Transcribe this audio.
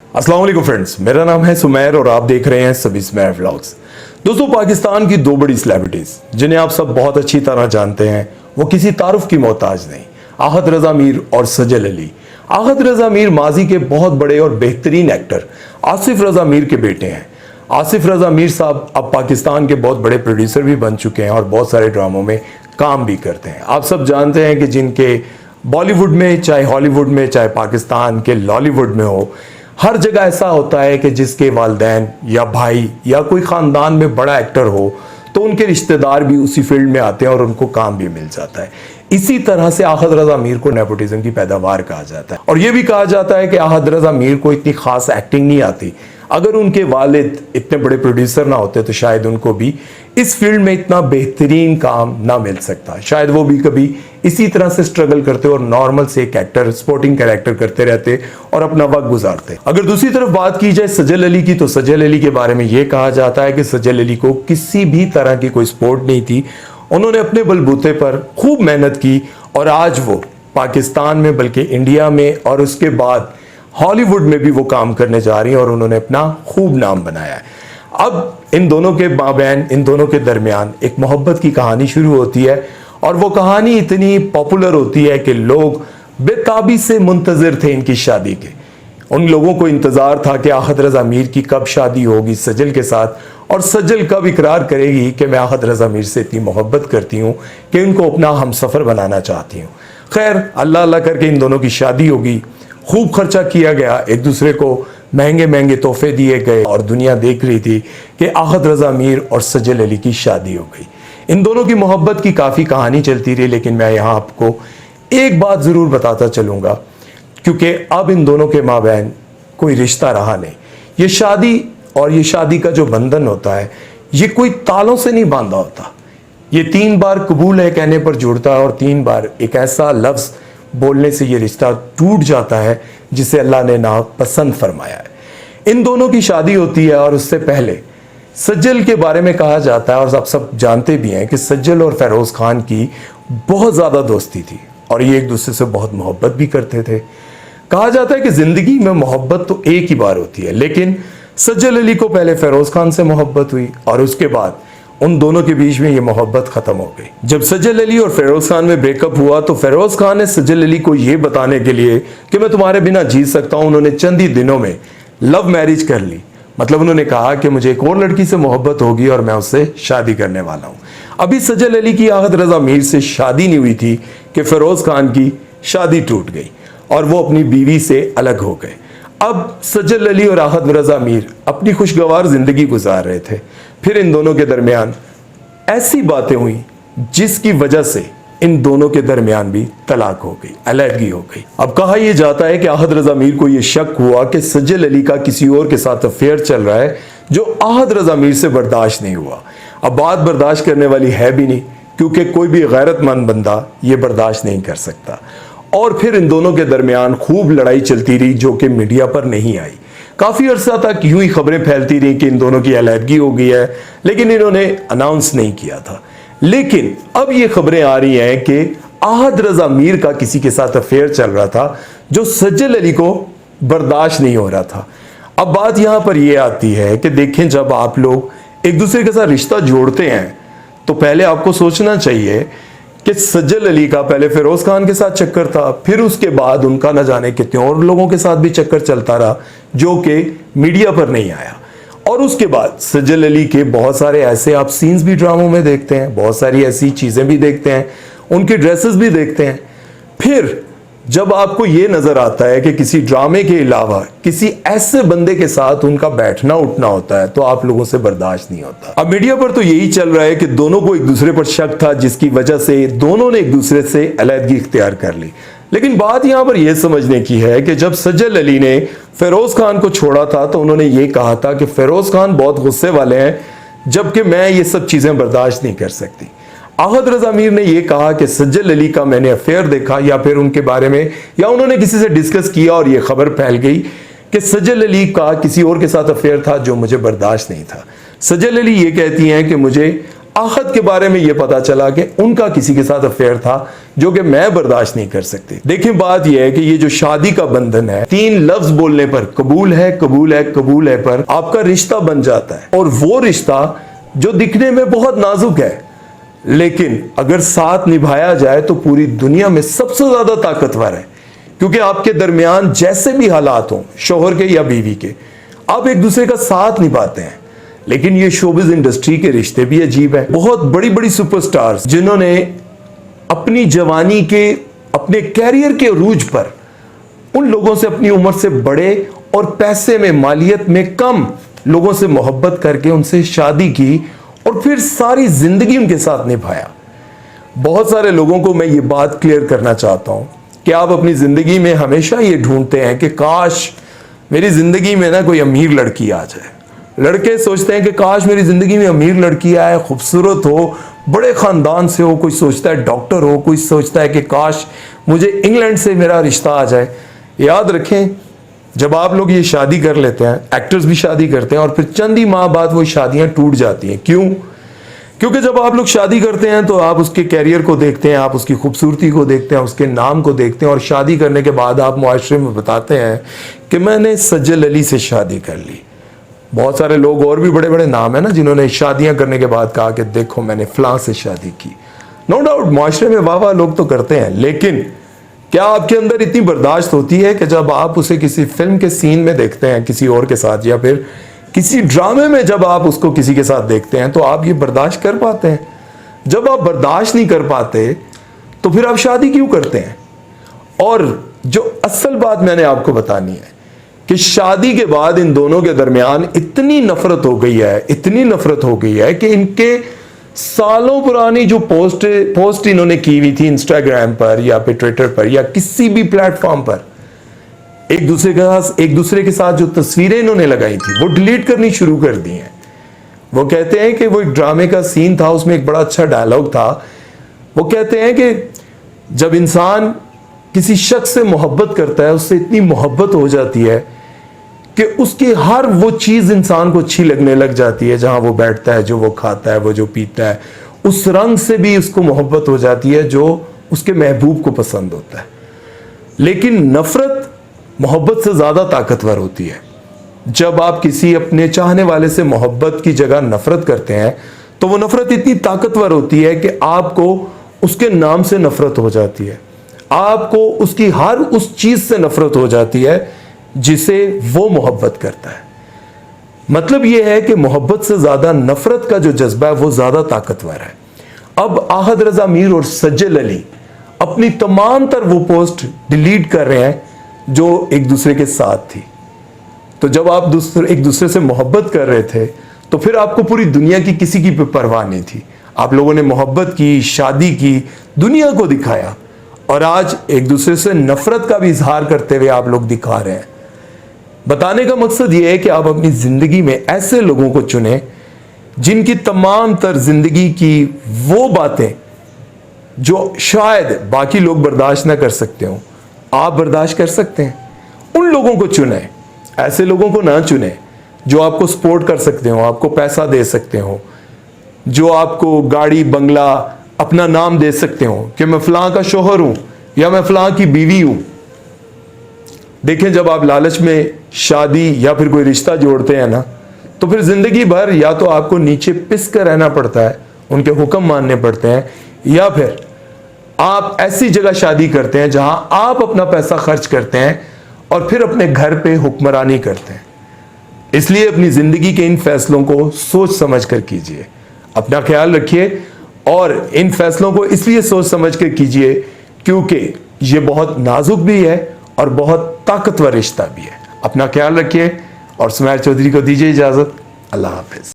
अस्सलाम वालेकुम फ्रेंड्स, मेरा नाम है सुमैर और आप देख रहे हैं सभी सुमैर व्लॉग्स। दोस्तों, पाकिस्तान की दो बड़ी सेलिब्रिटीज जिन्हें आप सब बहुत अच्छी तरह जानते हैं, वो किसी तारुफ की मोहताज नहीं, आहद रजा मीर और सजल अली। आहद रजा मीर माजी के बहुत बड़े और बेहतरीन एक्टर आसिफ रजा मीर के बेटे हैं। आसिफ रजा मीर साहब अब पाकिस्तान के बहुत बड़े प्रोड्यूसर भी बन चुके हैं और बहुत सारे ड्रामों में काम भी करते हैं। आप सब जानते हैं कि जिनके बॉलीवुड में, चाहे हॉलीवुड में, चाहे पाकिस्तान के लॉलीवुड में हो, हर जगह ऐसा होता है कि जिसके वालिदैन या भाई या कोई ख़ानदान में बड़ा एक्टर हो तो उनके रिश्तेदार भी उसी फील्ड में आते हैं और उनको काम भी मिल जाता है। इसी तरह से आहद रजा मीर को नेपोटिज्म की पैदावार कहा जाता है। और यह भी कहा जाता है कि आहद रजा मीर को इतनी खास एक्टिंग नहीं आती। अगर उनके वालिद इतने बड़े प्रोड्यूसर ना होते तो शायद उनको भी इस फील्ड में इतना बेहतरीन काम ना मिल सकता। शायद वो भी कभी इसी तरह से स्ट्रगल करते और नॉर्मल से एक एक्टर, स्पोर्टिंग कैरेक्टर करते रहते और अपना वक्त गुजारते। अगर दूसरी तरफ बात की जाए सजल अली की, तो सजल अली के बारे में ये कहा जाता है कि सजल अली को किसी भी तरह की कोई स्पोर्ट नहीं थी। उन्होंने अपने बलबूते पर खूब मेहनत की और आज वो पाकिस्तान में, बल्कि इंडिया में और उसके बाद हॉलीवुड में भी वो काम करने जा रही हैं और उन्होंने अपना खूब नाम बनाया है। अब इन दोनों के माबैन, इन दोनों के दरमियान एक मोहब्बत की कहानी शुरू होती है और वो कहानी इतनी पॉपुलर होती है कि लोग बेताबी से मुंतज़िर थे इनकी शादी के। उन लोगों को इंतज़ार था कि आहद रजा मीर की कब शादी होगी सजल के साथ और सजल कब इकरार करेगी कि मैं आहद रजा मीर से इतनी मोहब्बत करती हूँ कि इनको अपना हमसफ़र बनाना चाहती हूँ। खैर, अल्लाह अल्लाह करके इन दोनों की शादी होगी। खूब खर्चा किया गया, एक दूसरे को महंगे महंगे तोहफे दिए गए और दुनिया देख रही थी कि आहद रजा मीर और सजल अली की शादी हो गई। इन दोनों की मोहब्बत की काफ़ी कहानी चलती रही, लेकिन मैं यहाँ आपको एक बात ज़रूर बताता चलूँगा, क्योंकि अब इन दोनों के माबैन कोई रिश्ता रहा नहीं। ये शादी और ये शादी का जो बंधन होता है, ये कोई तालों से नहीं बांधा होता। ये 3 बार कबूल है कहने पर जुड़ता है और 3 बार एक ऐसा लफ्ज़ बोलने से ये रिश्ता टूट जाता है जिसे अल्लाह ने नापसंद फरमाया है। इन दोनों की शादी होती है और उससे पहले सज्जल के बारे में कहा जाता है, और आप सब जानते भी हैं कि सज्जल और फेरोज़ खान की बहुत ज़्यादा दोस्ती थी और ये एक दूसरे से बहुत मोहब्बत भी करते थे। कहा जाता है कि ज़िंदगी में मोहब्बत तो एक ही बार होती है, लेकिन सज्जल अली को पहले फेरोज़ खान से मोहब्बत हुई और उसके बाद उन दोनों के बीच में ये मोहब्बत ख़त्म हो गई। जब सज्जल अली और फेरोज़ खान में ब्रेकअप हुआ तो फेरोज़ खान ने सज्जल अली को ये बताने के लिए कि मैं तुम्हारे बिना जी सकता हूँ, उन्होंने चंद ही दिनों में लव मैरिज कर ली। मतलब उन्होंने कहा कि मुझे एक और लड़की से मोहब्बत होगी और मैं उससे शादी करने वाला हूँ। अभी सज्जल अली की आहद रजा मीर से शादी नहीं हुई थी कि फेरोज़ खान की शादी टूट गई और वो अपनी बीवी से अलग हो गए। अब सज्जल अली और आहद रजा मीर अपनी खुशगवार ज़िंदगी गुजार रहे थे। फिर इन दोनों के दरमियान ऐसी बातें हुई जिसकी वजह से इन दोनों के दरमियान भी तलाक हो गई, अलहदगी हो गई। अब कहा यह जाता है कि आहद रजा मीर को यह शक हुआ कि सज्जल अली का किसी और के साथ अफेयर चल रहा है, जो आहद रजा मीर से बर्दाश्त नहीं हुआ। अब बात बर्दाश्त करने वाली है भी नहीं, क्योंकि कोई भी गैरतमंद बंदा ये बर्दाश्त नहीं कर सकता। और फिर इन दोनों के दरमियान खूब लड़ाई चलती रही जो कि मीडिया पर नहीं आई। काफ़ी अरसा तक यूं ही खबरें फैलती रही कि इन दोनों की अलहदगी हो गई है, लेकिन इन्होंने अनाउंस नहीं किया था। लेकिन अब ये खबरें आ रही हैं कि आहद रजा मीर का किसी के साथ अफेयर चल रहा था जो सज्जल अली को बर्दाश्त नहीं हो रहा था। अब बात यहाँ पर यह आती है कि देखें, जब आप लोग एक दूसरे के साथ रिश्ता जोड़ते हैं तो पहले आपको सोचना चाहिए कि सज्जल अली का पहले फेरोज़ खान के साथ चक्कर था, फिर उसके बाद उनका न जाने कितने और लोगों के साथ भी चक्कर चलता रहा जो कि मीडिया पर नहीं आया। और उसके बाद सज्जल अली के बहुत सारे ऐसे आप सीन्स भी ड्रामों में देखते हैं, बहुत सारी ऐसी चीज़ें भी देखते हैं, उनके ड्रेसेस भी देखते हैं। फिर जब आपको ये नज़र आता है कि किसी ड्रामे के अलावा किसी ऐसे बंदे के साथ उनका बैठना उठना होता है तो आप लोगों से बर्दाश्त नहीं होता। अब मीडिया पर तो यही चल रहा है कि दोनों को एक दूसरे पर शक था, जिसकी वजह से दोनों ने एक दूसरे से अलहदगी इख्तियार कर ली। लेकिन बात यहाँ पर यह समझने की है कि जब सज्जल अली ने फेरोज़ खान को छोड़ा था तो उन्होंने ये कहा था कि फेरोज़ खान बहुत गुस्से वाले हैं, जबकि मैं ये सब चीज़ें बर्दाश्त नहीं कर सकती। आहद रजा मीर ने यह कहा कि सज्जल अली का मैंने अफेयर देखा, या फिर उनके बारे में या उन्होंने किसी से डिस्कस किया और यह खबर फैल गई कि सज्जल अली का किसी और के साथ अफेयर था जो मुझे बर्दाश्त नहीं था। सज्जल अली ये कहती हैं कि मुझे आहत के बारे में ये पता चला कि उनका किसी के साथ अफेयर था जो कि मैं बर्दाश्त नहीं कर सकती। देखिए बात यह है कि ये जो शादी का बंधन है, 3 लफ्ज बोलने पर कबूल है कबूल है कबूल है पर आपका रिश्ता बन जाता है। और वो रिश्ता जो दिखने में बहुत नाजुक है, लेकिन अगर साथ निभाया जाए तो पूरी दुनिया में सबसे ज्यादा ताकतवर है। क्योंकि आपके दरमियान जैसे भी हालात हों, शोहर के या बीवी के, आप एक दूसरे का साथ निभाते हैं। लेकिन ये शोबिज इंडस्ट्री के रिश्ते भी अजीब है। बहुत बड़ी बड़ी सुपरस्टार्स जिन्होंने अपनी जवानी के, अपने कैरियर के अरूज पर उन लोगों से अपनी उम्र से बड़े और पैसे में, मालियत में कम लोगों से मोहब्बत करके उनसे शादी की और फिर सारी जिंदगी उनके साथ निभाया। बहुत सारे लोगों को मैं ये बात क्लियर करना चाहता हूं कि आप अपनी जिंदगी में हमेशा ये ढूंढते हैं कि काश मेरी जिंदगी में ना कोई अमीर लड़की आ जाए। लड़के सोचते हैं कि काश मेरी जिंदगी में अमीर लड़की आए, खूबसूरत हो, बड़े खानदान से हो, कोई सोचता है डॉक्टर हो, कोई सोचता है कि काश मुझे इंग्लैंड से मेरा रिश्ता आ जाए। याद रखें, जब आप लोग ये शादी कर लेते हैं, एक्टर्स भी शादी करते हैं और फिर चंद ही माह बाद वो शादियां टूट जाती हैं। क्यों? क्योंकि जब आप लोग शादी करते हैं तो आप उसके कैरियर को देखते हैं, आप उसकी खूबसूरती को देखते हैं, उसके नाम को देखते हैं और शादी करने के बाद आप मुआशरे में बताते हैं कि मैंने सज्जल अली से शादी कर ली। बहुत सारे लोग और भी बड़े बड़े नाम है ना जिन्होंने शादियां करने के बाद कहा कि देखो मैंने फलां से शादी की। नो डाउट मुआशरे में वाह वाह लोग तो करते हैं, लेकिन क्या आपके अंदर इतनी बर्दाश्त होती है कि जब आप उसे किसी फिल्म के सीन में देखते हैं किसी और के साथ, या फिर किसी ड्रामे में जब आप उसको किसी के साथ देखते हैं तो आप ये बर्दाश्त कर पाते हैं? जब आप बर्दाश्त नहीं कर पाते तो फिर आप शादी क्यों करते हैं? और जो असल बात मैंने आपको बतानी है कि शादी के बाद इन दोनों के दरमियान इतनी नफरत हो गई है, इतनी नफरत हो गई है कि इनके सालों पुरानी जो पोस्ट इन्होंने की हुई थी इंस्टाग्राम पर या फिर ट्विटर पर या किसी भी प्लेटफॉर्म पर, एक दूसरे के साथ जो तस्वीरें इन्होंने लगाई थी वो डिलीट करनी शुरू कर दी हैं। वो कहते हैं कि वो एक ड्रामे का सीन था, उसमें एक बड़ा अच्छा डायलॉग था। वो कहते हैं कि जब इंसान किसी शख्स से मोहब्बत करता है, उससे इतनी मोहब्बत हो जाती है कि उसकी हर वो चीज इंसान को अच्छी लगने लग जाती है, जहां वो बैठता है, जो वो खाता है, वो जो पीता है, उस रंग से भी उसको मोहब्बत हो जाती है जो उसके महबूब को पसंद होता है। लेकिन नफरत मोहब्बत से ज्यादा ताकतवर होती है। जब आप किसी अपने चाहने वाले से मोहब्बत की जगह नफरत करते हैं तो वो नफरत इतनी ताकतवर होती है कि आपको उसके नाम से नफरत हो जाती है, आपको उसकी हर उस चीज से नफरत हो जाती है जिसे वो मोहब्बत करता है। मतलब यह है कि मोहब्बत से ज्यादा नफरत का जो जज्बा है वो ज्यादा ताकतवर है। अब आहद रजा मीर और सज्जल अली अपनी तमाम तर वो पोस्ट डिलीट कर रहे हैं जो एक दूसरे के साथ थी। तो जब आप एक दूसरे से मोहब्बत कर रहे थे तो फिर आपको पूरी दुनिया की किसी की परवाह नहीं थी। आप लोगों ने मोहब्बत की, शादी की, दुनिया को दिखाया, और आज एक दूसरे से नफरत का भी इजहार करते हुए आप लोग दिखा रहे हैं। बताने का मकसद यह है कि आप अपनी जिंदगी में ऐसे लोगों को चुनें जिनकी तमाम तर जिंदगी की वो बातें जो शायद बाकी लोग बर्दाश्त ना कर सकते हो, आप बर्दाश्त कर सकते हैं। उन लोगों को चुनें, ऐसे लोगों को ना चुनें जो आपको सपोर्ट कर सकते हो, आपको पैसा दे सकते हो, जो आपको गाड़ी बंगला अपना नाम दे सकते हो कि मैं फलां का शोहर हूं या मैं फलां की बीवी हूं। देखें, जब आप लालच में शादी या फिर कोई रिश्ता जोड़ते हैं ना, तो फिर जिंदगी भर या तो आपको नीचे पिस कर रहना पड़ता है, उनके हुक्म मानने पड़ते हैं, या फिर आप ऐसी जगह शादी करते हैं जहां आप अपना पैसा खर्च करते हैं और फिर अपने घर पे हुक्मरानी करते हैं। इसलिए अपनी जिंदगी के इन फैसलों को सोच समझ कर कीजिए, अपना ख्याल रखिए, और इन फैसलों को इसलिए सोच समझ कर कीजिए क्योंकि ये बहुत नाजुक भी है और बहुत ताकतवर रिश्ता भी है। अपना ख्याल रखिए और सुमैर चौधरी को दीजिए इजाजत। अल्लाह हाफिज।